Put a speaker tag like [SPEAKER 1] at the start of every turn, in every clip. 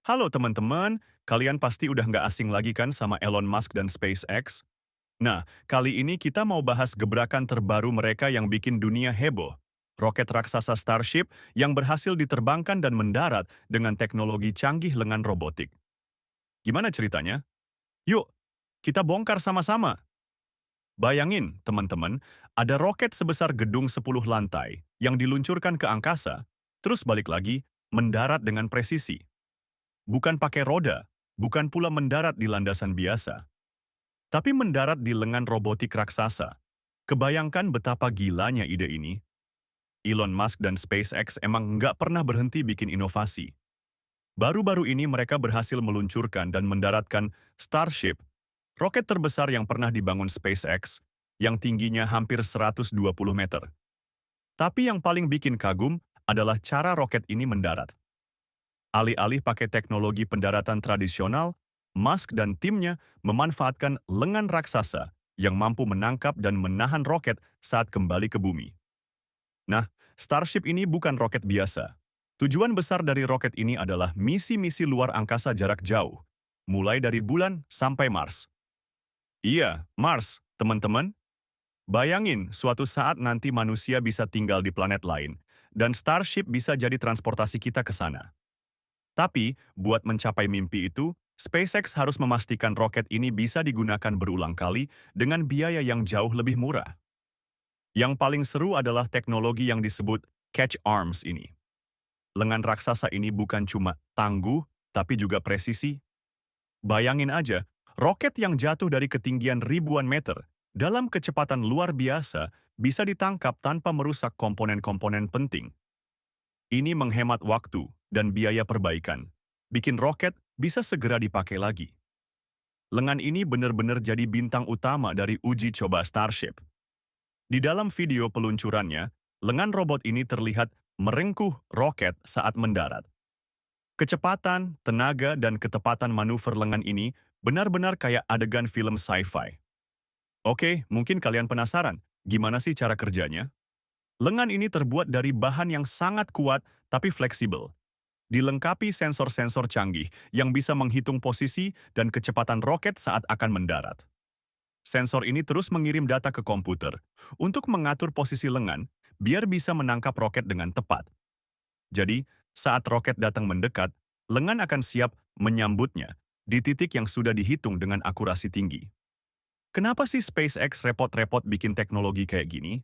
[SPEAKER 1] Halo teman-teman, kalian pasti udah nggak asing lagi kan sama Elon Musk dan SpaceX? Nah, kali ini kita mau bahas gebrakan terbaru mereka yang bikin dunia heboh. Roket raksasa Starship yang berhasil diterbangkan dan mendarat dengan teknologi canggih lengan robotik. Gimana ceritanya? Yuk, kita bongkar sama-sama. Bayangin, teman-teman, ada roket sebesar gedung 10 lantai yang diluncurkan ke angkasa, terus balik lagi, mendarat dengan presisi. Bukan pakai roda, bukan pula mendarat di landasan biasa, tapi mendarat di lengan robotik raksasa. Kebayangkan betapa gilanya ide ini? Elon Musk dan SpaceX emang nggak pernah berhenti bikin inovasi. Baru-baru ini mereka berhasil meluncurkan dan mendaratkan Starship, roket terbesar yang pernah dibangun SpaceX, yang tingginya hampir 120 meter. Tapi yang paling bikin kagum adalah cara roket ini mendarat. Alih-alih pakai teknologi pendaratan tradisional, Musk dan timnya memanfaatkan lengan raksasa yang mampu menangkap dan menahan roket saat kembali ke bumi. Nah, Starship ini bukan roket biasa. Tujuan besar dari roket ini adalah misi-misi luar angkasa jarak jauh, mulai dari bulan sampai Mars. Iya, Mars, teman-teman. Bayangin suatu saat nanti manusia bisa tinggal di planet lain, dan Starship bisa jadi transportasi kita ke sana. Tapi, buat mencapai mimpi itu, SpaceX harus memastikan roket ini bisa digunakan berulang kali dengan biaya yang jauh lebih murah. Yang paling seru adalah teknologi yang disebut catch arms ini. Lengan raksasa ini bukan cuma tangguh, tapi juga presisi. Bayangin aja, roket yang jatuh dari ketinggian ribuan meter dalam kecepatan luar biasa bisa ditangkap tanpa merusak komponen-komponen penting. Ini menghemat waktu dan biaya perbaikan. Bikin roket bisa segera dipakai lagi. Lengan ini benar-benar jadi bintang utama dari uji coba Starship. Di dalam video peluncurannya, lengan robot ini terlihat merengkuh roket saat mendarat. Kecepatan, tenaga, dan ketepatan manuver lengan ini benar-benar kayak adegan film sci-fi. Oke, mungkin kalian penasaran, gimana sih cara kerjanya? Lengan ini terbuat dari bahan yang sangat kuat tapi fleksibel, dilengkapi sensor-sensor canggih yang bisa menghitung posisi dan kecepatan roket saat akan mendarat. Sensor ini terus mengirim data ke komputer untuk mengatur posisi lengan biar bisa menangkap roket dengan tepat. Jadi, saat roket datang mendekat, lengan akan siap menyambutnya di titik yang sudah dihitung dengan akurasi tinggi. Kenapa sih SpaceX repot-repot bikin teknologi kayak gini?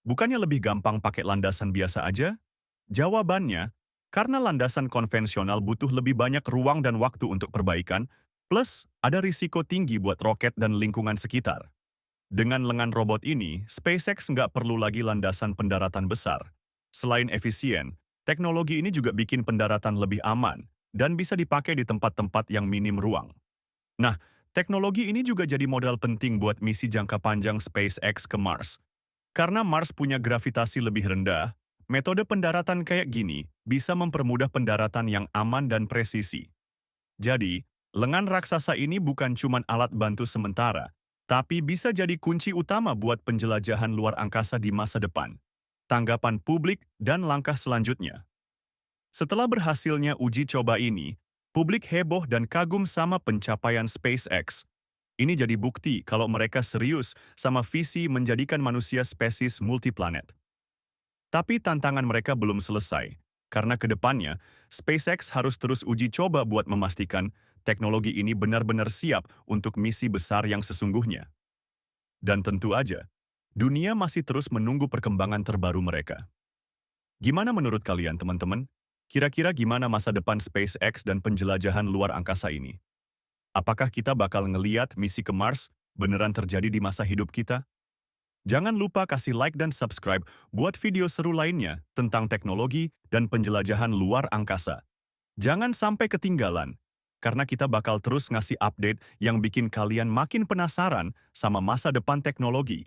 [SPEAKER 1] Bukannya lebih gampang pakai landasan biasa aja? Jawabannya, karena landasan konvensional butuh lebih banyak ruang dan waktu untuk perbaikan, plus ada risiko tinggi buat roket dan lingkungan sekitar. Dengan lengan robot ini, SpaceX nggak perlu lagi landasan pendaratan besar. Selain efisien, teknologi ini juga bikin pendaratan lebih aman dan bisa dipakai di tempat-tempat yang minim ruang. Nah, teknologi ini juga jadi modal penting buat misi jangka panjang SpaceX ke Mars. Karena Mars punya gravitasi lebih rendah, metode pendaratan kayak gini bisa mempermudah pendaratan yang aman dan presisi. Jadi, lengan raksasa ini bukan cuma alat bantu sementara, tapi bisa jadi kunci utama buat penjelajahan luar angkasa di masa depan. Tanggapan publik dan langkah selanjutnya. Setelah berhasilnya uji coba ini, publik heboh dan kagum sama pencapaian SpaceX. Ini jadi bukti kalau mereka serius sama visi menjadikan manusia spesies multiplanet. Tapi tantangan mereka belum selesai, karena ke depannya, SpaceX harus terus uji coba buat memastikan teknologi ini benar-benar siap untuk misi besar yang sesungguhnya. Dan tentu aja, dunia masih terus menunggu perkembangan terbaru mereka. Gimana menurut kalian, teman-teman? Kira-kira gimana masa depan SpaceX dan penjelajahan luar angkasa ini? Apakah kita bakal ngeliat misi ke Mars beneran terjadi di masa hidup kita? Jangan lupa kasih like dan subscribe buat video seru lainnya tentang teknologi dan penjelajahan luar angkasa. Jangan sampai ketinggalan, karena kita bakal terus ngasih update yang bikin kalian makin penasaran sama masa depan teknologi.